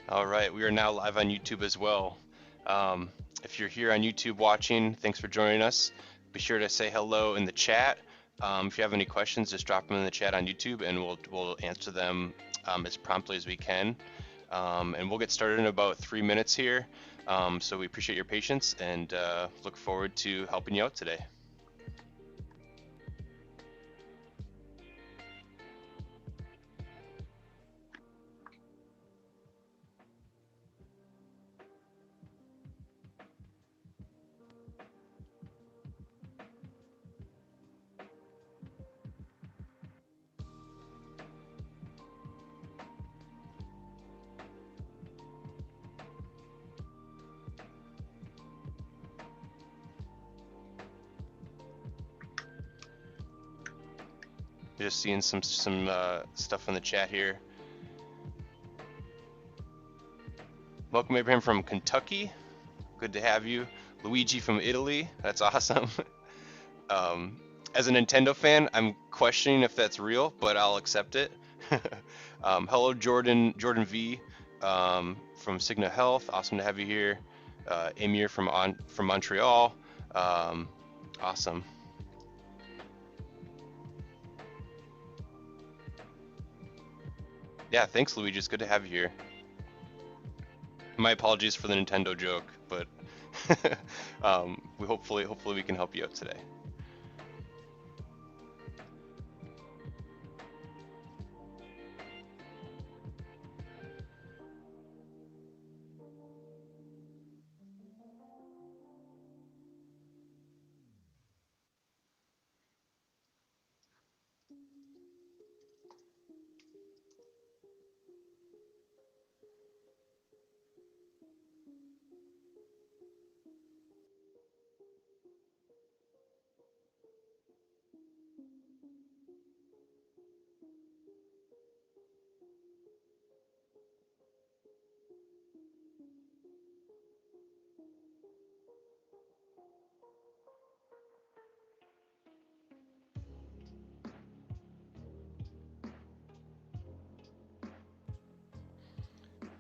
All right, we are now live on YouTube as well. If you're here on YouTube watching, thanks for joining us. Be sure to say hello in the chat. If you have any questions, just drop them in the chat on YouTube, and we'll answer them as promptly as we can. And we'll get started in about 3 minutes here. So we appreciate your patience and look forward to helping you out today. Just seeing some stuff in the chat here. Welcome Abraham from Kentucky. Good to have you. Luigi from Italy. That's awesome. As a Nintendo fan, I'm questioning if that's real, but I'll accept it. Hello, Jordan V from Cigna Health. Awesome to have you here. Amir from Montreal. Awesome. Yeah, thanks, Luigi. It's good to have you here. My apologies for the Nintendo joke, but hopefully we can help you out today.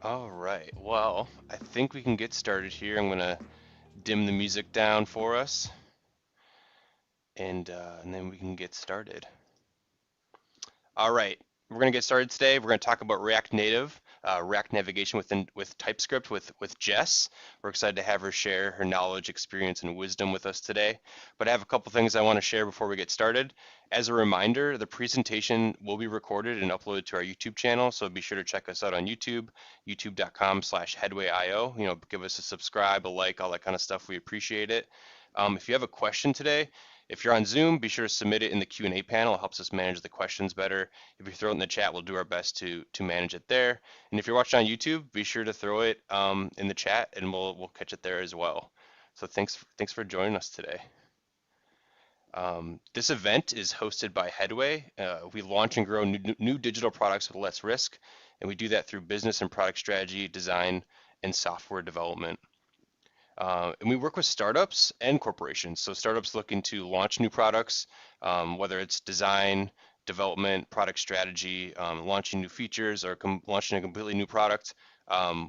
All right, well, I think we can get started here. I'm gonna dim the music down for us, and then we can get started. All right, we're gonna get started today. We're gonna talk about React Native, React navigation with TypeScript with Jess. We're excited to have her share her knowledge, experience, and wisdom with us today. But I have a couple things I want to share before we get started. As a reminder, the presentation will be recorded and uploaded to our YouTube channel, so be sure to check us out on YouTube, youtube.com/headway.io. You know, give us a subscribe, a like, all that kind of stuff. We appreciate it. If you have a question today, if you're on Zoom, be sure to submit it in the Q&A panel. It helps us manage the questions better. If you throw it in the chat, we'll do our best to manage it there. And if you're watching on YouTube, be sure to throw it in the chat, and we'll catch it there as well. So thanks for joining us today. This event is hosted by Headway. We launch and grow new digital products with less risk, and we do that through business and product strategy, design, and software development. And we work with startups and corporations. So startups looking to launch new products, whether it's design, development, product strategy, launching new features, or launching a completely new product.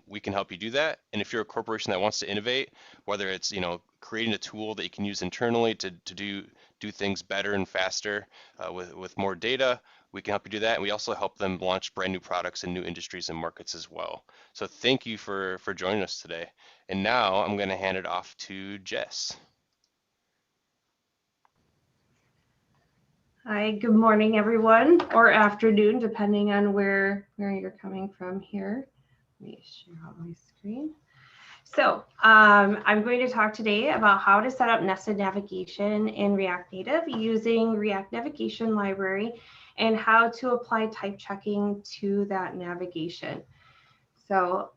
We can help you do that. And if you're a corporation that wants to innovate, whether it's creating a tool that you can use internally to do things better and faster with more data, we can help you do that. And we also help them launch brand new products in new industries and markets as well. So thank you for joining us today. And now I'm going to hand it off to Jess. Hi, good morning, everyone, or afternoon, depending on where you're coming from here. Let me share out my screen. So I'm going to talk today about how to set up nested navigation in React Native using React Navigation Library and how to apply type checking to that navigation. So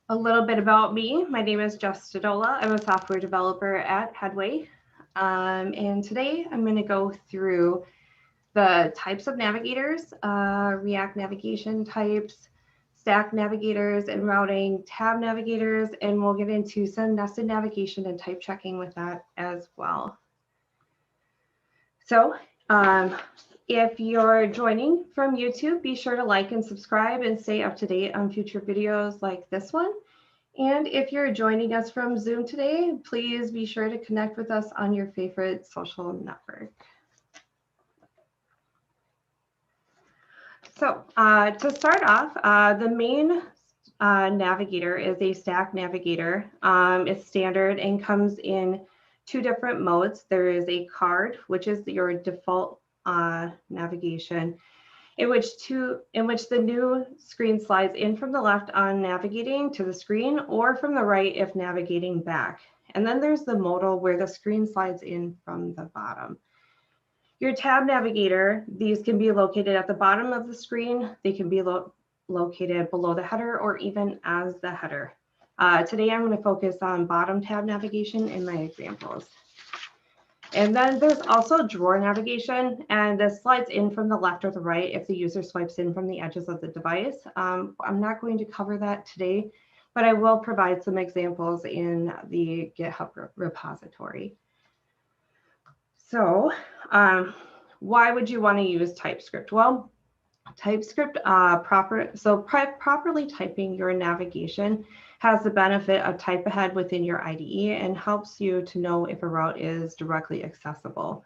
a little bit about me. My name is Jess Stodola. I'm a software developer at Headway. And today I'm going to go through the types of navigators, React navigation types, stack navigators and routing, tab navigators, and we'll get into some nested navigation and type checking with that as well. So If you're joining from YouTube, be sure to like and subscribe and stay up to date on future videos like this one. And if you're joining us from Zoom today, please be sure to connect with us on your favorite social network. So to start off, the main navigator is a stack navigator. It's standard and comes in two different modes. There is a card, which is your default navigation, in which the new screen slides in from the left on navigating to the screen, or from the right if navigating back. And then there's the modal, where the screen slides in from the bottom. Your tab navigator, these can be located at the bottom of the screen. They can be located below the header or even as the header. Today I'm going to focus on bottom tab navigation in my examples. And then there's also drawer navigation, and this slides in from the left or the right if the user swipes in from the edges of the device. I'm not going to cover that today, but I will provide some examples in the GitHub repository. So why would you want to use TypeScript? Well, TypeScript, properly typing your navigation has the benefit of type ahead within your IDE and helps you to know if a route is directly accessible.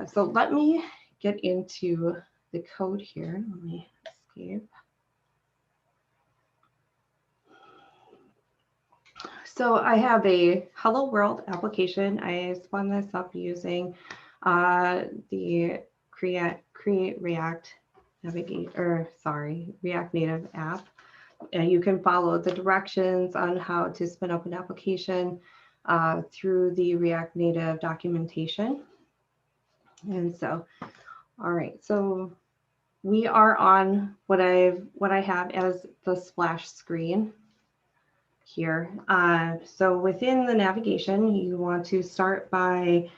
So let me get into the code here. Let me escape. So I have a Hello World application. I spun this up using the Create React React Native app. You can follow the directions on how to spin up an application through the React Native documentation. And so, all right, so we are on what I have as the splash screen here. So within the navigation, you want to start by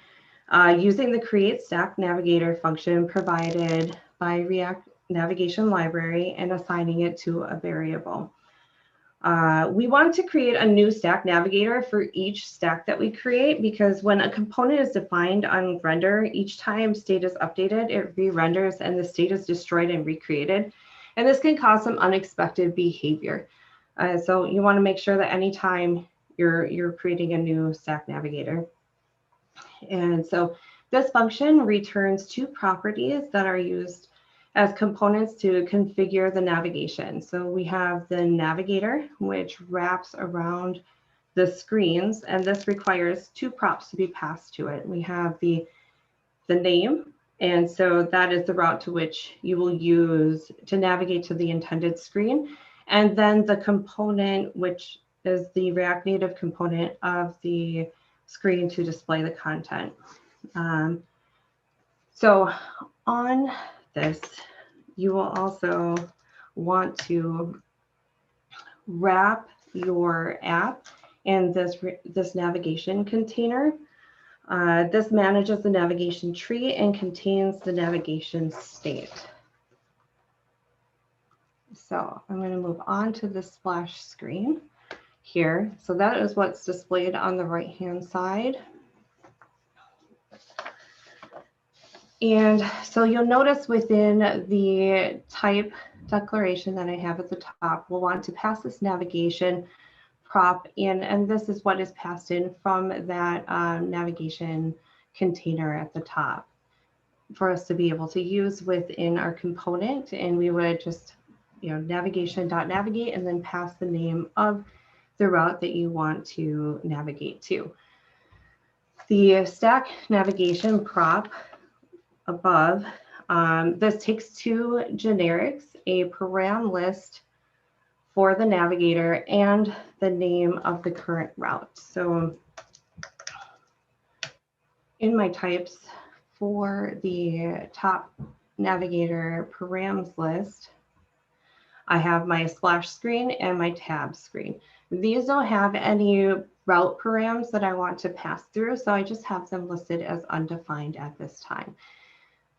using the create stack navigator function provided by React Navigation Library and assigning it to a variable. We want to create a new stack navigator for each stack that we create, because when a component is defined on render, each time state is updated, it re-renders and the state is destroyed and recreated. And this can cause some unexpected behavior. So you want to make sure that anytime you're creating a new stack navigator. And so this function returns two properties that are used as components to configure the navigation. So we have the navigator, which wraps around the screens, and this requires two props to be passed to it. We have the name, and so that is the route to which you will use to navigate to the intended screen. And then the component, which is the React Native component of the screen to display the content. So on this, you will also want to wrap your app in this navigation container. This manages the navigation tree and contains the navigation state. So I'm going to move on to the splash screen here. So that is what's displayed on the right-hand side. And so you'll notice within the type declaration that I have at the top, we'll want to pass this navigation prop in, and this is what is passed in from that navigation container at the top for us to be able to use within our component. And we would just, navigation.navigate and then pass the name of the route that you want to navigate to. The stack navigation prop above, this takes two generics, a param list for the navigator and the name of the current route. So in my types for the top navigator params list, I have my splash screen and my tab screen. These don't have any route params that I want to pass through, so I just have them listed as undefined at this time.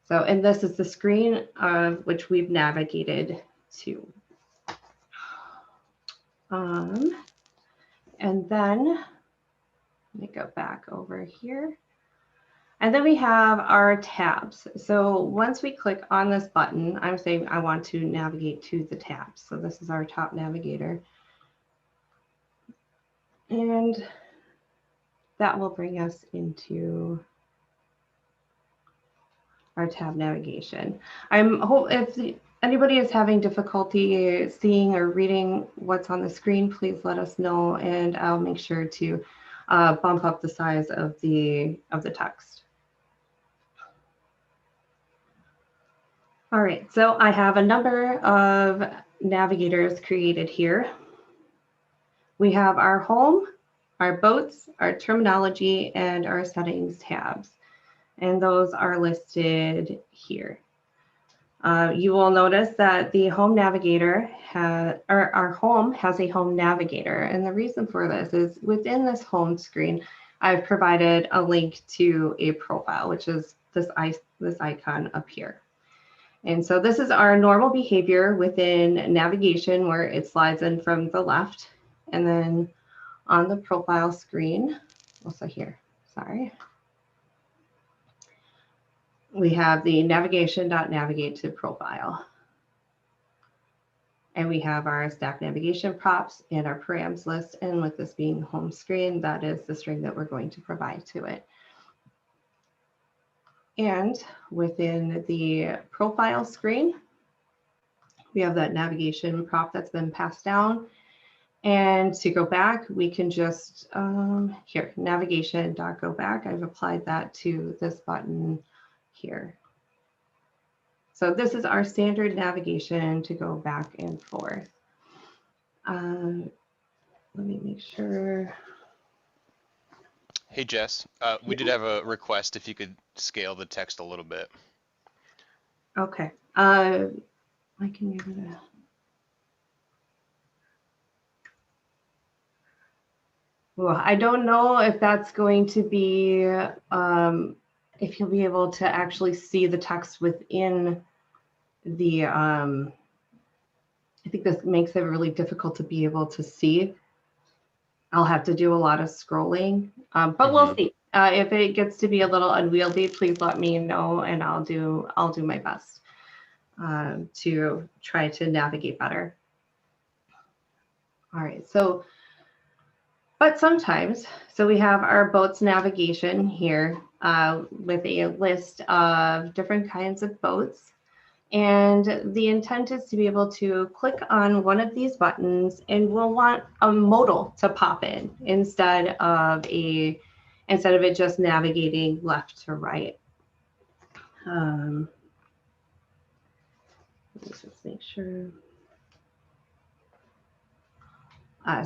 So, and this is the screen of which we've navigated to. And then let me go back over here. And then we have our tabs. So once we click on this button, I'm saying I want to navigate to the tabs. So this is our top navigator. And that will bring us into our tab navigation. If anybody is having difficulty seeing or reading what's on the screen, please let us know, and I'll make sure to bump up the size of the text. All right, so I have a number of navigators created here. We have our home, our boats, our terminology, and our settings tabs. And those are listed here. You will notice that the home navigator our home has a home navigator. And the reason for this is within this home screen, I've provided a link to a profile, which is this icon up here. And so this is our normal behavior within navigation where it slides in from the left. And then on the profile screen, also here, sorry. We have the navigate to profile. And we have our stack navigation props and our params list. And with this being home screen, that is the string that we're going to provide to it. And within the profile screen, we have that navigation prop that's been passed down. And to go back, we can just, here, navigation.go back. I've applied that to this button here. So this is our standard navigation to go back and forth. Let me make sure. Hey, Jess, we did have a request if you could scale the text a little bit. Okay. I can give it a. Well, I don't know if that's going to be, if you'll be able to actually see the text within the, I think this makes it really difficult to be able to see. I'll have to do a lot of scrolling, but we'll see. If it gets to be a little unwieldy, please let me know, and I'll do my best to try to navigate better. All right, so, but sometimes, so we have our boats navigation here with a list of different kinds of boats. And the intent is to be able to click on one of these buttons and we'll want a modal to pop in instead of it just navigating left to right. Let's just make sure.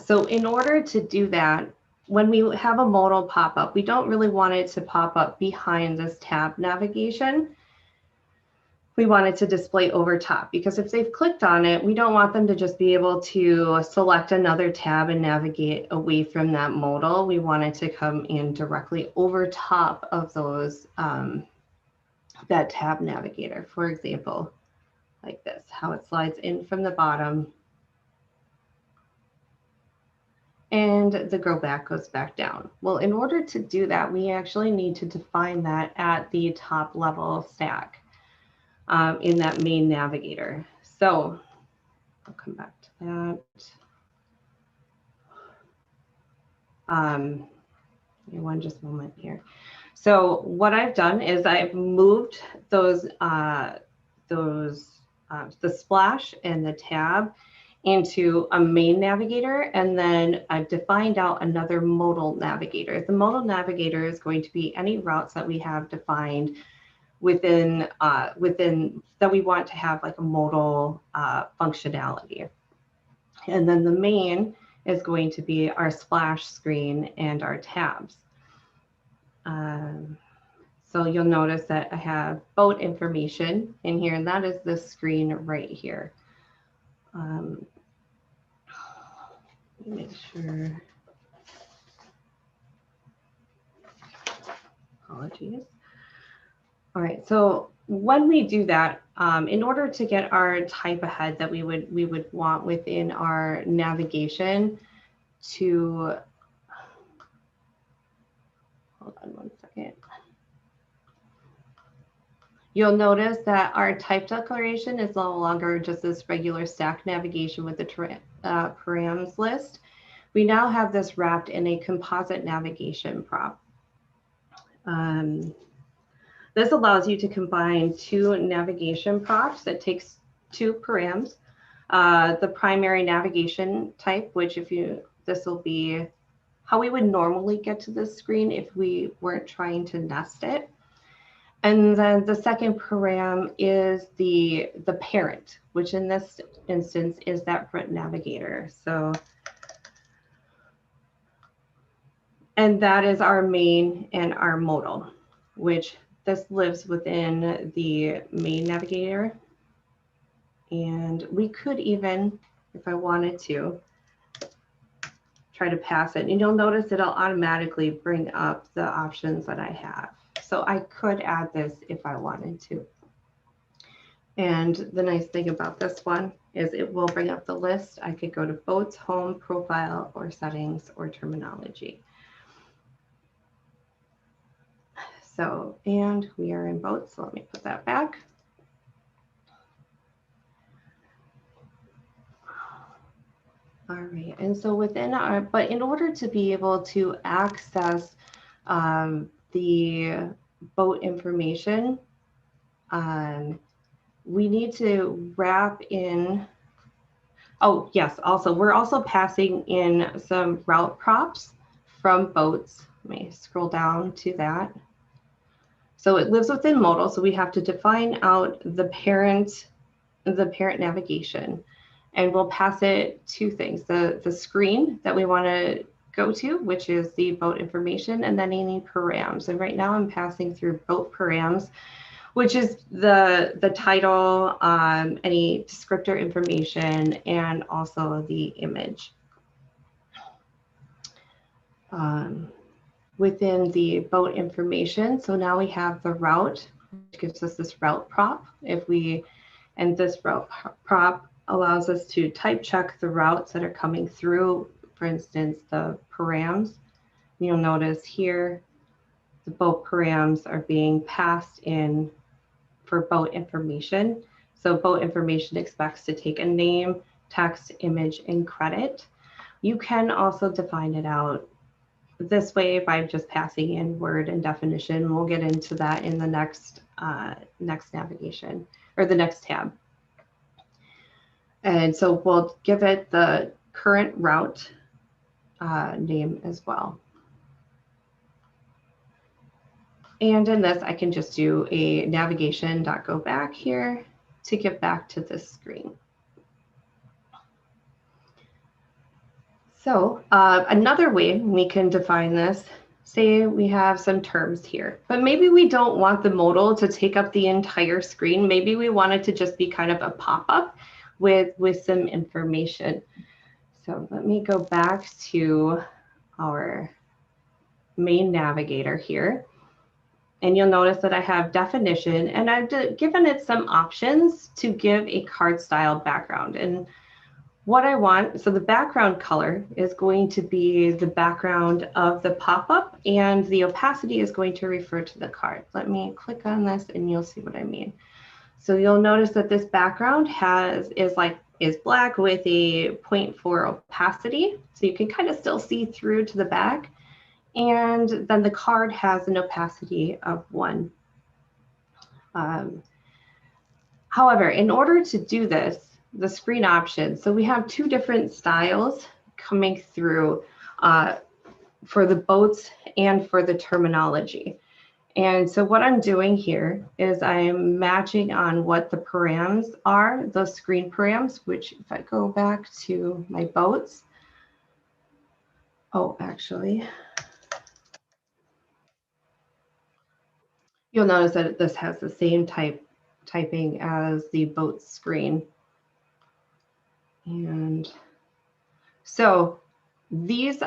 So in order to do that, when we have a modal pop up, we don't really want it to pop up behind this tab navigation. We want it to display over top, because if they've clicked on it, we don't want them to just be able to select another tab and navigate away from that modal. We want it to come in directly over top of those, that tab navigator. For example, like this, how it slides in from the bottom and the go back goes back down. Well, in order to do that, we actually need to define that at the top level stack. In that main navigator. So I'll come back to that. One just moment here. So what I've done is I've moved those the splash and the tab into a main navigator, and then I've defined out another modal navigator. The modal navigator is going to be any routes that we have defined within that we want to have like a modal functionality. And then the main is going to be our splash screen and our tabs. So you'll notice that I have boat information in here, and that is this screen right here. Let me make sure. Apologies. All right, so when we do that, in order to get our type ahead that we would want within our navigation to, hold on one second. You'll notice that our type declaration is no longer just this regular stack navigation with the params list. We now have this wrapped in a composite navigation prop. This allows you to combine two navigation props that takes two params. The primary navigation type, which this will be how we would normally get to this screen if we weren't trying to nest it. And then the second param is the parent, which in this instance is that front navigator. So, and that is our main and our modal, which this lives within the main navigator. And we could even, if I wanted to, try to pass it. And you'll notice it'll automatically bring up the options that I have. So I could add this if I wanted to. And the nice thing about this one is it will bring up the list. I could go to boats, home, profile, or settings, or terminology. So, and we are in boats, so let me put that back. All right, and so within our, but in order to be able to access the boat information, we need to wrap in, oh yes, also, we're also passing in some route props from boats. Let me scroll down to that. So it lives within modal, so we have to define out the parent navigation. And we'll pass it two things, the screen that we want to go to, which is the boat information, and then any params. And right now I'm passing through boat params, which is the title, any descriptor information, and also the image. Within the boat information, so now we have the route, which gives us this route prop. And this route prop allows us to type check the routes that are coming through, for instance, the params. You'll notice here, the boat params are being passed in for boat information. So boat information expects to take a name, text, image, and credit. You can also define it out this way by just passing in word and definition. We'll get into that in the next navigation, or the next tab. And so we'll give it the current route name as well. And in this, I can just do a navigation.go back here to get back to this screen. So another way we can define this, say we have some terms here, but maybe we don't want the modal to take up the entire screen. Maybe we want it to just be kind of a pop-up with some information. So let me go back to our main navigator here. And you'll notice that I have definition, and I've given it some options to give a card style background. And what I want, so the background color is going to be the background of the pop-up, and the opacity is going to refer to the card. Let me click on this and you'll see what I mean. So you'll notice that this background is black with a 0.4 opacity. So you can kind of still see through to the back. And then the card has an opacity of 1. However, in order to do this, the screen options, so we have two different styles coming through for the boats and for the terminology. And so what I'm doing here is I'm matching on what the params are, those screen params, which if I go back to my boats, oh, actually, you'll notice that this has the same typing as the boat screen. And so this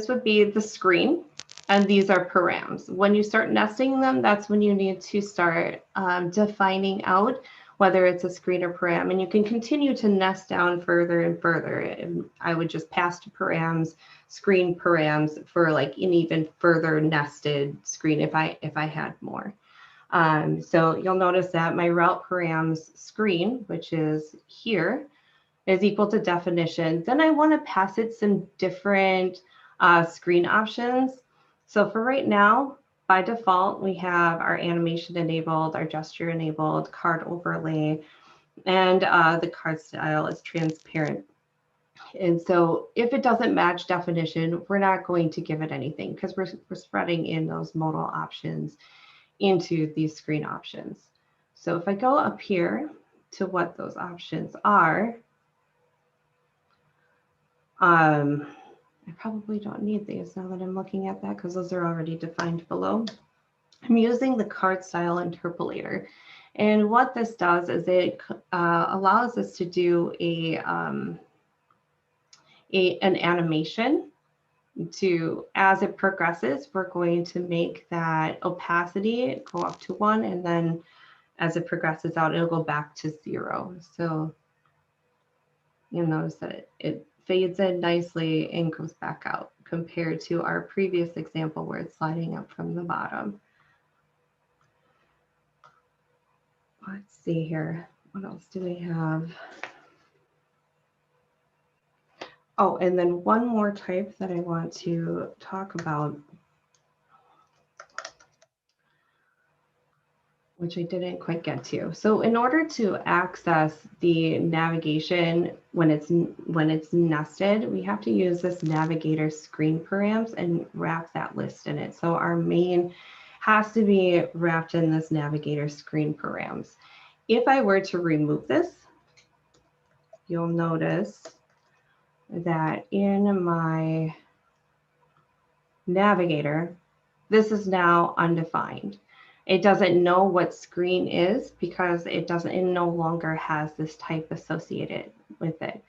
would be the screen, and these are params. When you start nesting them, that's when you need to start defining out whether it's a screen or param, and you can continue to nest down further and further. And I would just pass to params, screen params for like an even further nested screen if I had more. So you'll notice that my route params screen, which is here, is equal to definition. Then I want to pass it some different screen options. So for right now, by default, we have our animation enabled, our gesture enabled, card overlay, and the card style is transparent. And so if it doesn't match definition, we're not going to give it anything because we're spreading in those modal options into these screen options. So if I go up here to what those options are, I probably don't need these now that I'm looking at that because those are already defined below. I'm using the card style interpolator. And what this does is it allows us to do an animation to, as it progresses, we're going to make that opacity go up to 1, and then as it progresses out, it'll go back to 0. So you'll notice that it fades in nicely and goes back out compared to our previous example where it's sliding up from the bottom. Let's see here. What else do we have? Oh, and then one more type that I want to talk about, which I didn't quite get to. So in order to access the navigation when it's nested, we have to use this navigator screen params and wrap that list in it. So our main has to be wrapped in this navigator screen params. If I were to remove this, you'll notice that in my navigator, this is now undefined. It doesn't know what screen is because it no longer has this type associated with it.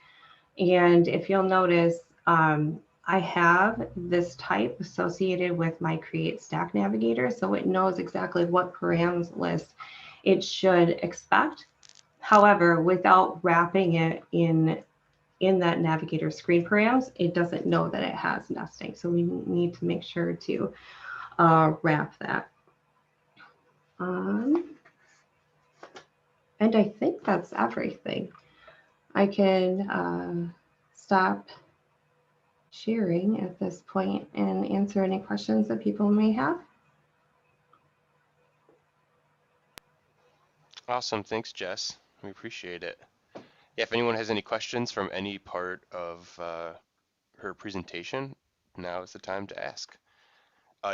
And if you'll notice, I have this type associated with my create stack navigator, so it knows exactly what params list it should expect. However, without wrapping it in that navigator screen params, it doesn't know that it has nesting. So we need to make sure to wrap that. And I think that's everything. I can stop sharing at this point and answer any questions that people may have. Awesome. Thanks, Jess. We appreciate it. Yeah, if anyone has any questions from any part of her presentation, now is the time to ask.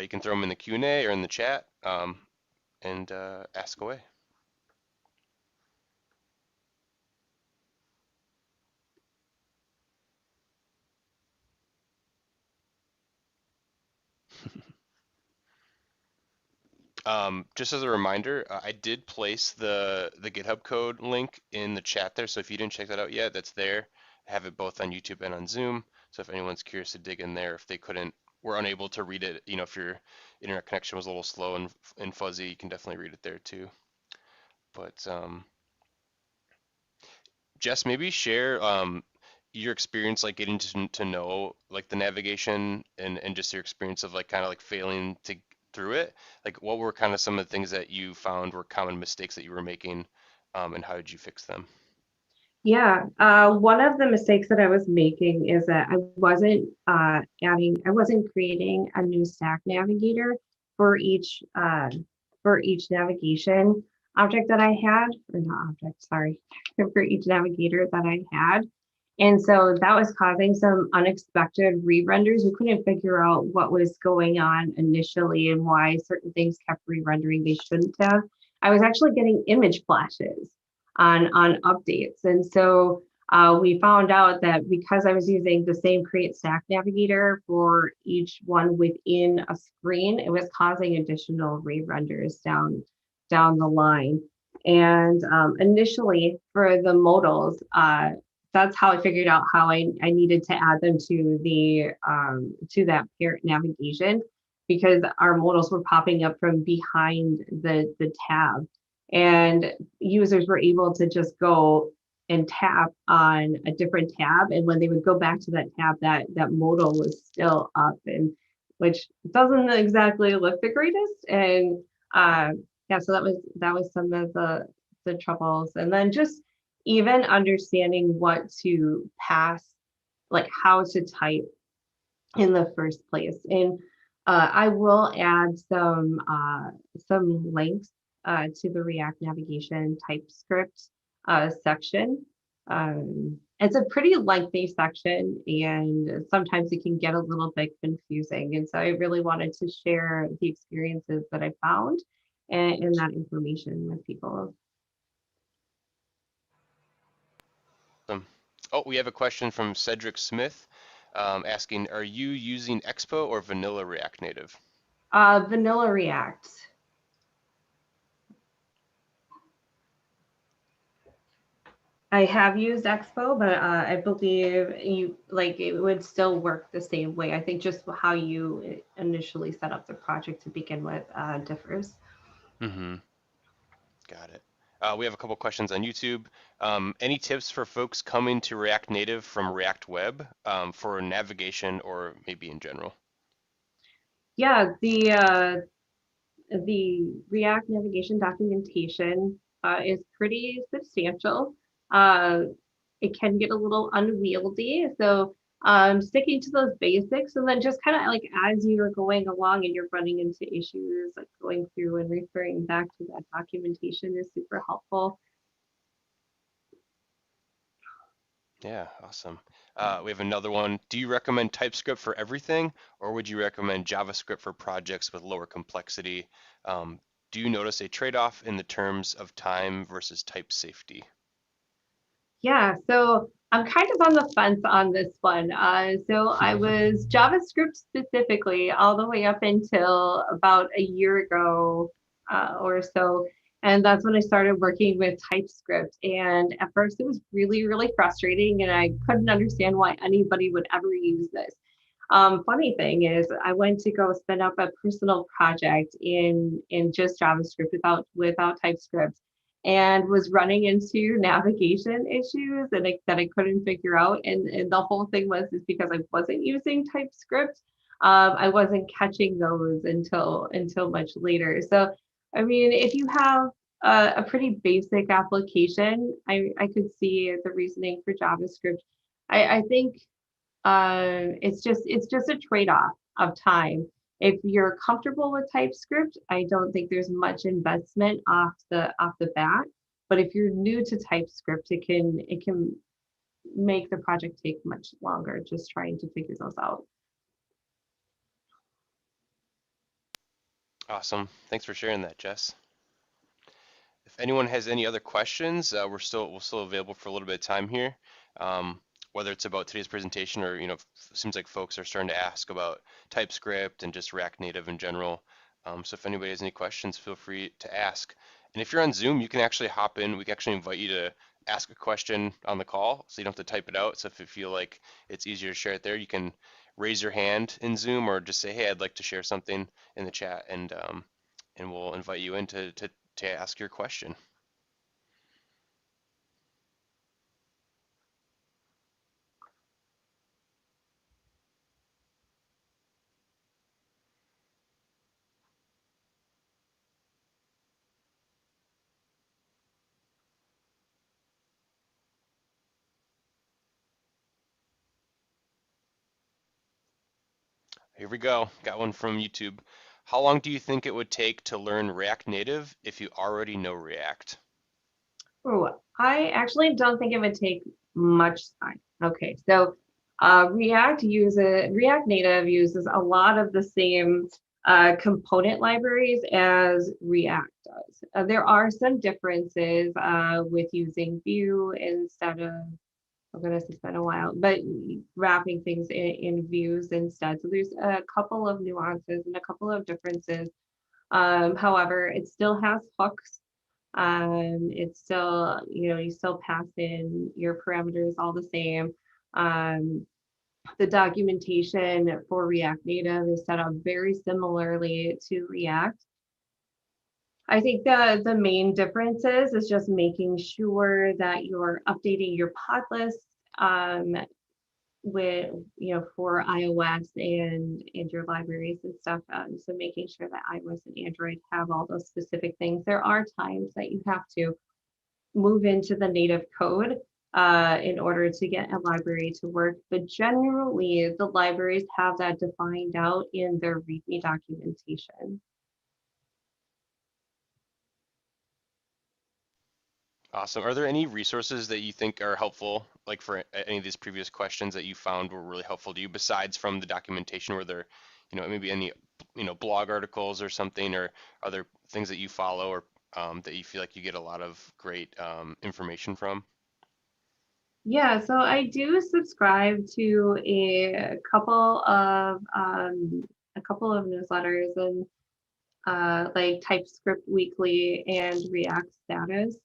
You can throw them in the Q&A or in the chat and ask away. Just as a reminder, I did place the GitHub code link in the chat there. So if you didn't check that out yet, that's there. I have it both on YouTube and on Zoom. So if anyone's curious to dig in there, if they were unable to read it, if your internet connection was a little slow and fuzzy, you can definitely read it there too. But Jess, maybe share your experience like getting to know like the navigation and just your experience of like kind of like failing to through it. Like what were kind of some of the things that you found were common mistakes that you were making, and how did you fix them? Yeah, one of the mistakes that I was making is that I wasn't creating a new stack navigator for each navigation object that I had, or not object, sorry, for each navigator that I had. And so that was causing some unexpected re-renders. We couldn't figure out what was going on initially and why certain things kept re-rendering they shouldn't have. I was actually getting image flashes on updates. And so we found out that because I was using the same create stack navigator for each one within a screen, it was causing additional re-renders down the line. And initially for the modals, that's how I figured out how I needed to add them to the to that parent navigation, because our modals were popping up from behind the tab, and users were able to just go and tap on a different tab, and when they would go back to that tab, that modal was still up, and which doesn't exactly look the greatest. And yeah, so that was some of the troubles. And then just even understanding what to pass, like how to type in the first place. And I will add some links to the React navigation TypeScript section. It's a pretty lengthy section, and sometimes it can get a little bit confusing. And so I really wanted to share the experiences that I found and that information with people. Oh, we have a question from Cedric Smith asking, are you using Expo or vanilla React Native? Vanilla React. I have used Expo, but I believe it would still work the same way. I think just how you initially set up the project to begin with differs. Mm-hmm. Got it. We have a couple questions on YouTube. Any tips for folks coming to React Native from React Web for navigation or maybe in general? Yeah, the React navigation documentation is pretty substantial. Uh, it can get a little unwieldy. So sticking to those basics, and then just kind of like as you're going along and you're running into issues, like going through and referring back to that documentation is super helpful. Yeah, awesome. We have another one. Do you recommend TypeScript for everything, or would you recommend JavaScript for projects with lower complexity? Do you notice a trade-off in the terms of time versus type safety? Yeah, so I'm kind of on the fence on this one. So I was JavaScript specifically all the way up until about a year ago or so. And that's when I started working with TypeScript. And at first it was really, really frustrating, and I couldn't understand why anybody would ever use this. Funny thing is, I went to go spin up a personal project in just JavaScript without TypeScript, and was running into navigation issues that I couldn't figure out. And the whole thing was is because I wasn't using TypeScript. I wasn't catching those until much later. So, I mean, if you have a pretty basic application, I could see the reasoning for JavaScript. I think it's just a trade-off of time. If you're comfortable with TypeScript, I don't think there's much investment off the bat. But if you're new to TypeScript, it can make the project take much longer just trying to figure those out. Awesome. Thanks for sharing that, Jess. If anyone has any other questions, we're still available for a little bit of time here. Whether it's about today's presentation or it seems like folks are starting to ask about TypeScript and just React Native in general. So if anybody has any questions, feel free to ask. And if you're on Zoom, you can actually hop in. We can actually invite you to ask a question on the call, so you don't have to type it out. So if you feel like it's easier to share it there, you can raise your hand in Zoom or just say, "Hey, I'd like to share something" in the chat, and we'll invite you in to ask your question. Here we go. Got one from YouTube. How long do you think it would take to learn React Native if you already know React? Oh, I actually don't think it would take much time. Okay, so React Native uses a lot of the same component libraries as React does. There are some differences with using Vue instead of, oh goodness, it's been a while, but wrapping things in views instead. So there's a couple of nuances and a couple of differences. However, it still has hooks. It's still, you still pass in your parameters all the same. Um, the documentation for React Native is set up very similarly to React. I think the main difference is just making sure that you're updating your pod list with for iOS and Android libraries and stuff. So making sure that iOS and Android have all those specific things. There are times that you have to move into the native code in order to get a library to work. But generally, the libraries have that defined out in their README documentation. Awesome. Are there any resources that you think are helpful, like for any of these previous questions that you found were really helpful to you, besides from the documentation? Were there, maybe any, blog articles or something, or other things that you follow, or that you feel like you get a lot of great information from? Yeah, so I do subscribe to a couple of newsletters and like TypeScript Weekly and React Status.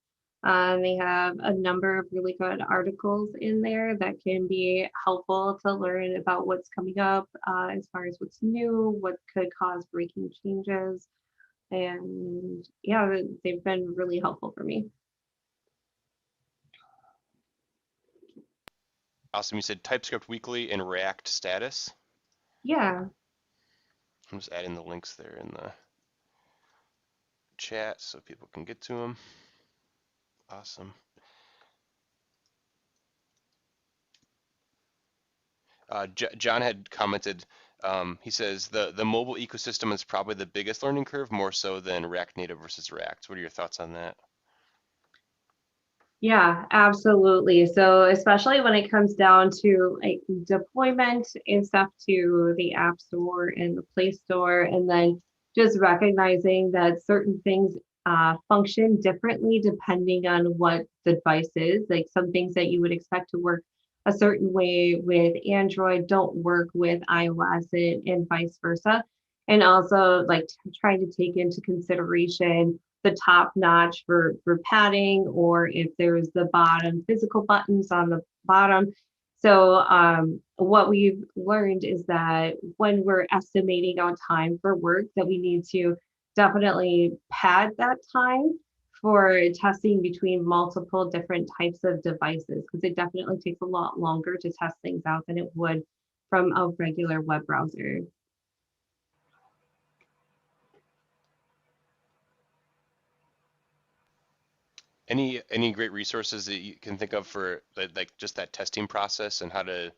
They have a number of really good articles in there that can be helpful to learn about what's coming up as far as what's new, what could cause breaking changes. And yeah, they've been really helpful for me. Awesome. You said TypeScript Weekly and React Status. Yeah. I'm just adding the links there in the chat so people can get to them. Awesome. John had commented, he says the mobile ecosystem is probably the biggest learning curve, more so than React Native versus React. What are your thoughts on that? Yeah, absolutely. So especially when it comes down to like deployment and stuff to the App Store and the Play Store, and then just recognizing that certain things function differently depending on what the device is. Like some things that you would expect to work a certain way with Android don't work with iOS and vice versa. And also like trying to take into consideration the top notch for padding, or if there's the bottom physical buttons on the bottom. So what we've learned is that when we're estimating on time for work, that we need to definitely pad that time for testing between multiple different types of devices, because it definitely takes a lot longer to test things out than it would from a regular web browser. Any great resources that you can think of for like just that testing process and how to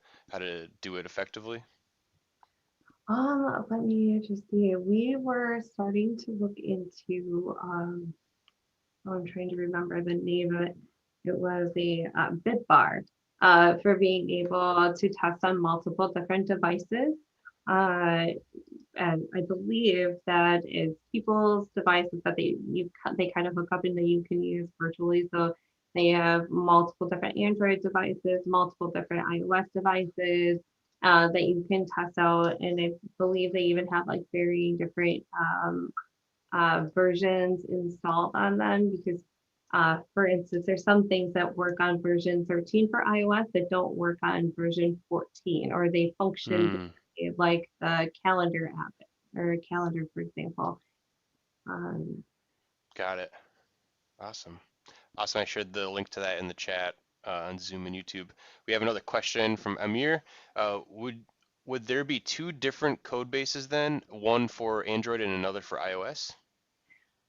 do it effectively? Let me just see. We were starting to look into, oh, I'm trying to remember the name of it. It was a bit bar for being able to test on multiple different devices. Uh, and I believe that is people's devices that they kind of hook up and that you can use virtually. So they have multiple different Android devices, multiple different iOS devices that you can test out, and I believe they even have like very different versions installed on them because. For instance, there's some things that work on version 13 for iOS that don't work on version 14, or they function Hmm, like the calendar app or calendar, for example. Um, got it. Awesome. Awesome. I shared the link to that in the chat on Zoom and YouTube. We have another question from Amir. Would there be two different code bases then, one for Android and another for iOS?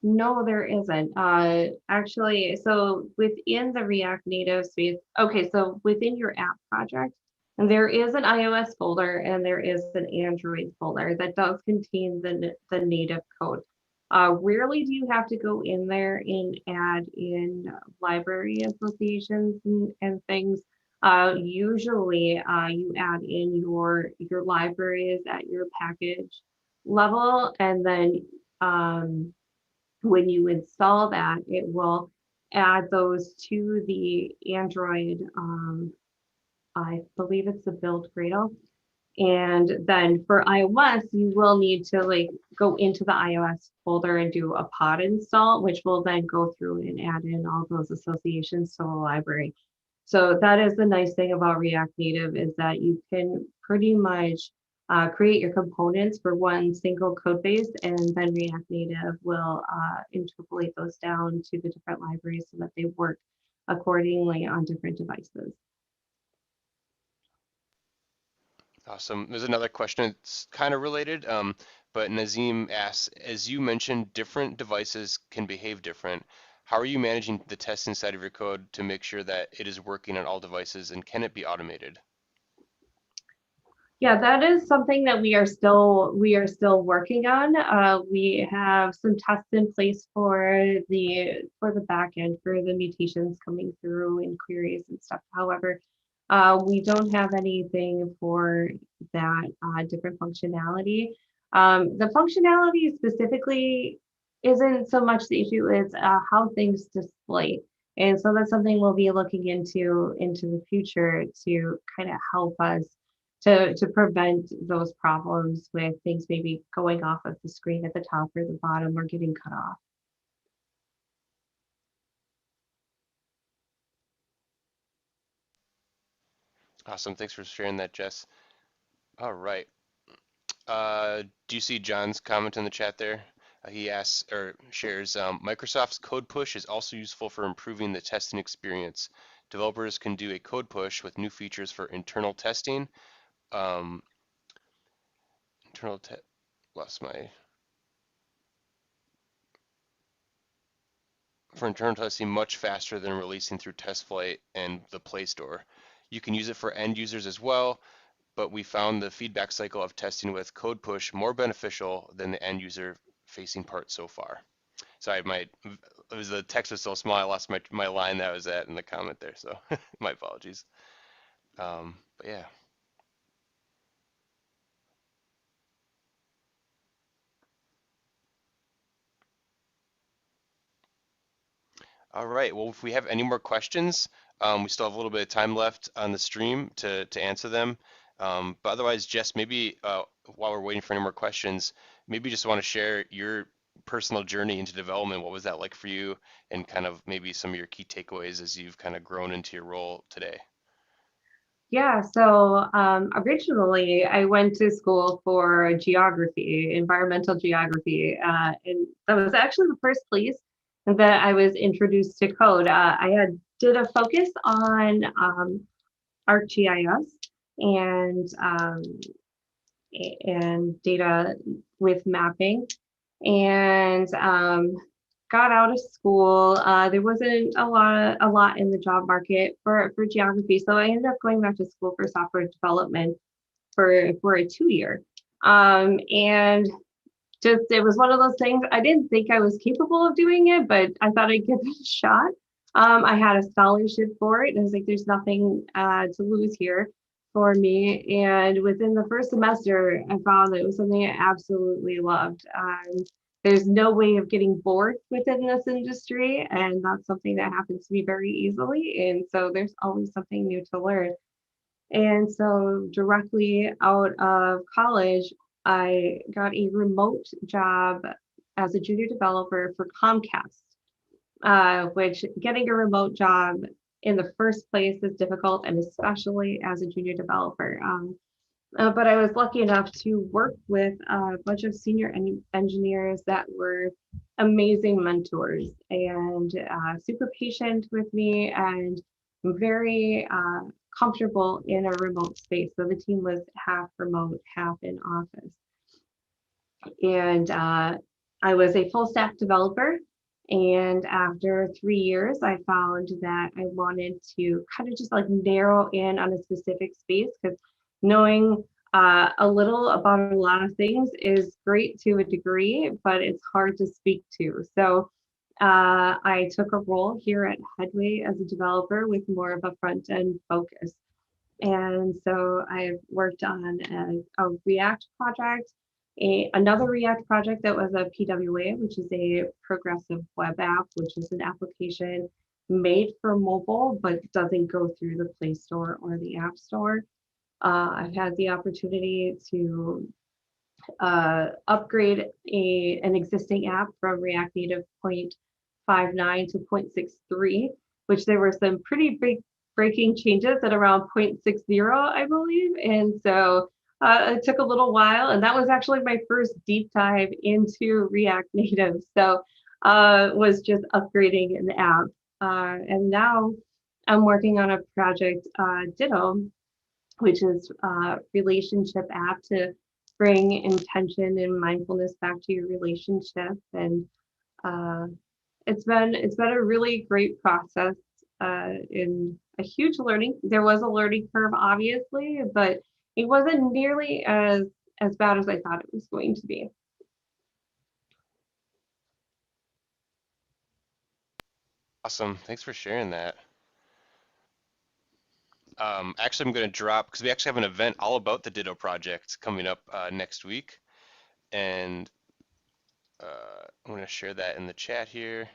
no, there isn't. Actually, so within the React Native space, okay, so within your app project, and there is an iOS folder and there is an Android folder that does contain the native code. Rarely do you have to go in there and add in library associations and things. Usually, you add in your libraries at your package level, and then when you install that, it will add those to the Android. I believe it's the build Gradle. And then for iOS, you will need to like go into the iOS folder and do a pod install, which will then go through and add in all those associations to the library. So that is the nice thing about React Native is that you can pretty much create your components for one single code base, and then React Native will interpolate those down to the different libraries so that they work accordingly on different devices. Awesome. There's another question that's kind of related, but Nazim asks, as you mentioned, different devices can behave different. How are you managing the tests inside of your code to make sure that it is working on all devices, and can it be automated? Yeah, that is something that we are still working on. We have some tests in place for the back end for the mutations coming through in queries and stuff. However, we don't have anything for that different functionality. The functionality specifically isn't so much the issue; it's how things display. And so that's something we'll be looking into the future to kind of help us to prevent those problems with things maybe going off of the screen at the top or the bottom or getting cut off. Awesome. Thanks for sharing that, Jess. All right. Do you see John's comment in the chat there? He asks or shares, Microsoft's code push is also useful for improving the testing experience. Developers can do a code push with new features for internal testing. Um, internal te lost my for internal testing much faster than releasing through TestFlight and the Play Store. You can use it for end users as well, but we found the feedback cycle of testing with code push more beneficial than the end user facing part so far. Sorry, the text was so small I lost my line that I was at in the comment there, so my apologies. But yeah. All right. Well, if we have any more questions, we still have a little bit of time left on the stream to answer them. But otherwise, Jess, maybe while we're waiting for any more questions, maybe you just want to share your personal journey into development. What was that like for you, and kind of maybe some of your key takeaways as you've kind of grown into your role today? Yeah, so originally I went to school for geography, environmental geography, and that was actually the first place that I was introduced to code. I had did a focus on ArcGIS and and data with mapping, and got out of school. There wasn't a lot in the job market for geography, so I ended up going back to school for software development for a 2 year. And just it was one of those things. I didn't think I was capable of doing it, but I thought I'd give it a shot. I had a scholarship for it, and I was like, "There's nothing to lose here for me." And within the first semester, I found that it was something I absolutely loved. There's no way of getting bored within this industry, and that's something that happens to me very easily. And so there's always something new to learn. And so directly out of college, I got a remote job as a junior developer for Comcast, which getting a remote job in the first place is difficult, and especially as a junior developer. But I was lucky enough to work with a bunch of senior engineers that were amazing mentors and super patient with me and very comfortable in a remote space. So the team was half remote, half in office. And I was a full stack developer. And after 3 years, I found that I wanted to kind of just like narrow in on a specific space because knowing a little about a lot of things is great to a degree, but it's hard to speak to. So I took a role here at Headway as a developer with more of a front end focus. And so I've worked on a React project, another React project that was a PWA, which is a progressive web app, which is an application made for mobile, but doesn't go through the Play Store or the App Store. I've had the opportunity to upgrade an existing app from React Native 0.59 to 0.63, which there were some pretty big breaking changes at around 0.60, I believe. And so it took a little while, and that was actually my first deep dive into React Native. So was just upgrading an app. And now I'm working on a project, Ditto, which is a relationship app to bring intention and mindfulness back to your relationship. And uh, it's been a really great process in a huge learning. There was a learning curve, obviously, but it wasn't nearly as bad as I thought it was going to be. Awesome. Thanks for sharing that. Actually, I'm going to drop because we actually have an event all about the Ditto project coming up next week, and I'm going to share that in the chat here.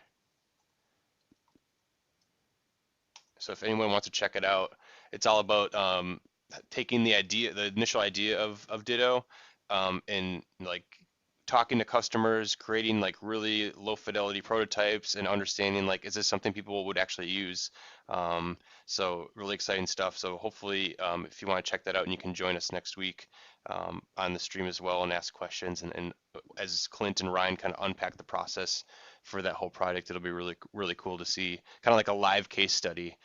So if anyone wants to check it out, it's all about taking the initial idea of Ditto, and like talking to customers, creating like really low fidelity prototypes, and understanding like is this something people would actually use. So really exciting stuff. So hopefully, if you want to check that out, and you can join us next week on the stream as well and ask questions, and as Clint and Ryan kind of unpack the process for that whole project, it'll be really cool to see kind of like a live case study,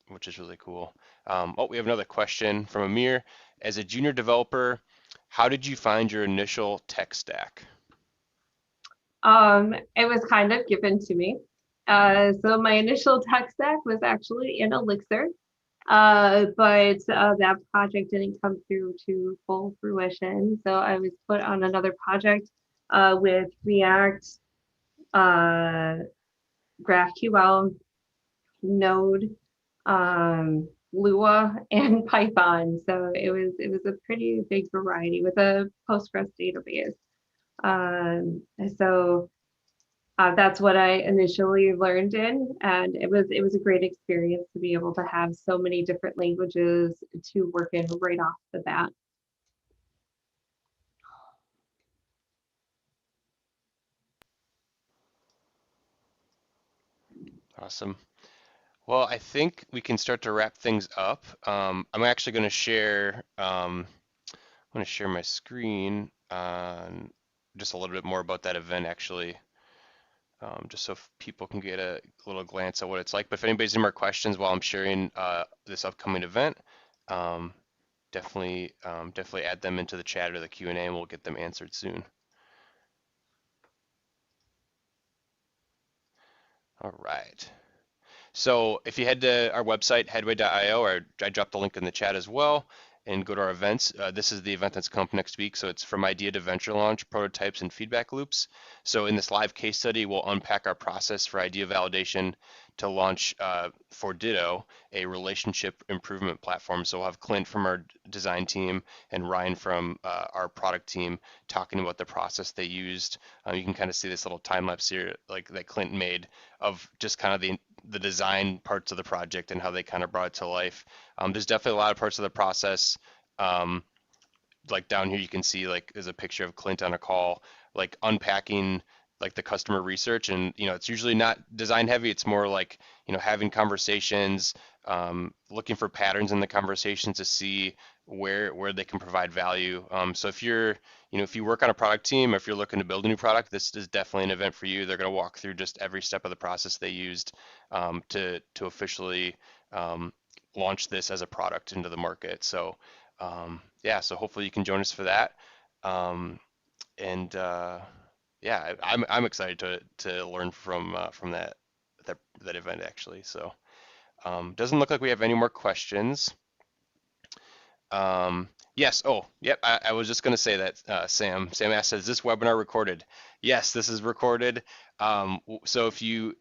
which is really cool. Oh, we have another question from Amir. As a junior developer, how did you find your initial tech stack? It was kind of given to me. So my initial tech stack was actually in Elixir, but that project didn't come through to full fruition. So I was put on another project with React, uh, GraphQL, Node, Lua, and Python. So it was a pretty big variety with a Postgres database. So that's what I initially learned in, and it was a great experience to be able to have so many different languages to work in right off the bat. Awesome. Well, I think we can start to wrap things up. I'm actually going to share my screen on just a little bit more about that event actually, just so people can get a little glance at what it's like. But if anybody's any more questions while I'm sharing this upcoming event, um, definitely add them into the chat or the Q&A, and we'll get them answered soon. All right. So if you head to our website, headway.io, or I dropped the link in the chat as well, and go to our events, this is the event that's coming up next week. So it's from idea to venture launch, prototypes, and feedback loops. So in this live case study, we'll unpack our process for idea validation to launch for Ditto, a relationship improvement platform. So we'll have Clint from our design team and Ryan from our product team talking about the process they used. You can kind of see this little time lapse here, like that Clint made of just kind of the design parts of the project and how they kind of brought it to life. There's definitely a lot of parts of the process. Um, like down here, you can see like there's a picture of Clint on a call, like unpacking like the customer research, and it's usually not design heavy. It's more like having conversations, looking for patterns in the conversations to see where they can provide value. So if you work on a product team, or if you're looking to build a new product, this is definitely an event for you. They're going to walk through just every step of the process they used to officially launch this as a product into the market. So yeah, so hopefully you can join us for that. Um, and yeah, I'm excited to learn from that event actually. So doesn't look like we have any more questions. Yes. Oh, yep. I was just going to say that, Sam asked, is this webinar recorded? Yes, this is recorded. So if you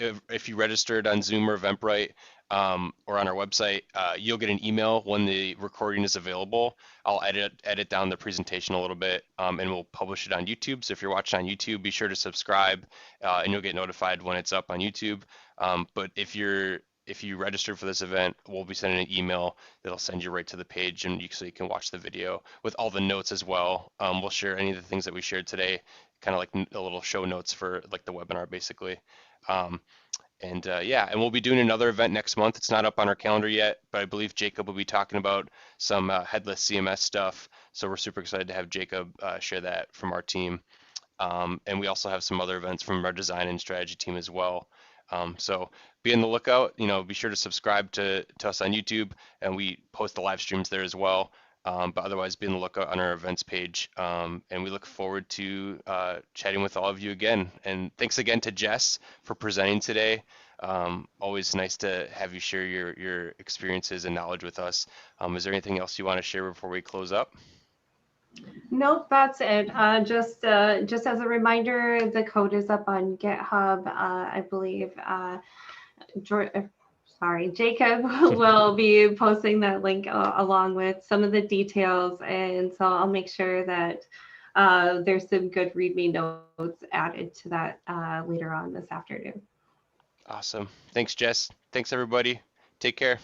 registered on Zoom or Eventbrite, or on our website, you'll get an email when the recording is available. I'll edit down the presentation a little bit, and we'll publish it on YouTube. So if you're watching on YouTube, be sure to subscribe, and you'll get notified when it's up on YouTube. But if you registered for this event, we'll be sending an email that'll send you right to the page, and so you can watch the video with all the notes as well. We'll share any of the things that we shared today, kind of like a little show notes for like the webinar, basically. And yeah, and we'll be doing another event next month. It's not up on our calendar yet, but I believe Jacob will be talking about some headless CMS stuff. So we're super excited to have Jacob share that from our team. And we also have some other events from our design and strategy team as well. So be on the lookout. Be sure to subscribe to us on YouTube, and we post the live streams there as well. But otherwise, be on the lookout on our events page. And we look forward to chatting with all of you again. And thanks again to Jess for presenting today. Always nice to have you share your experiences and knowledge with us. Is there anything else you want to share before we close up? Nope, that's it. Just as a reminder, the code is up on GitHub. I believe Jacob will be posting that link along with some of the details, and so I'll make sure that there's some good README notes added to that later on this afternoon. Awesome. Thanks, Jess. Thanks, everybody. Take care.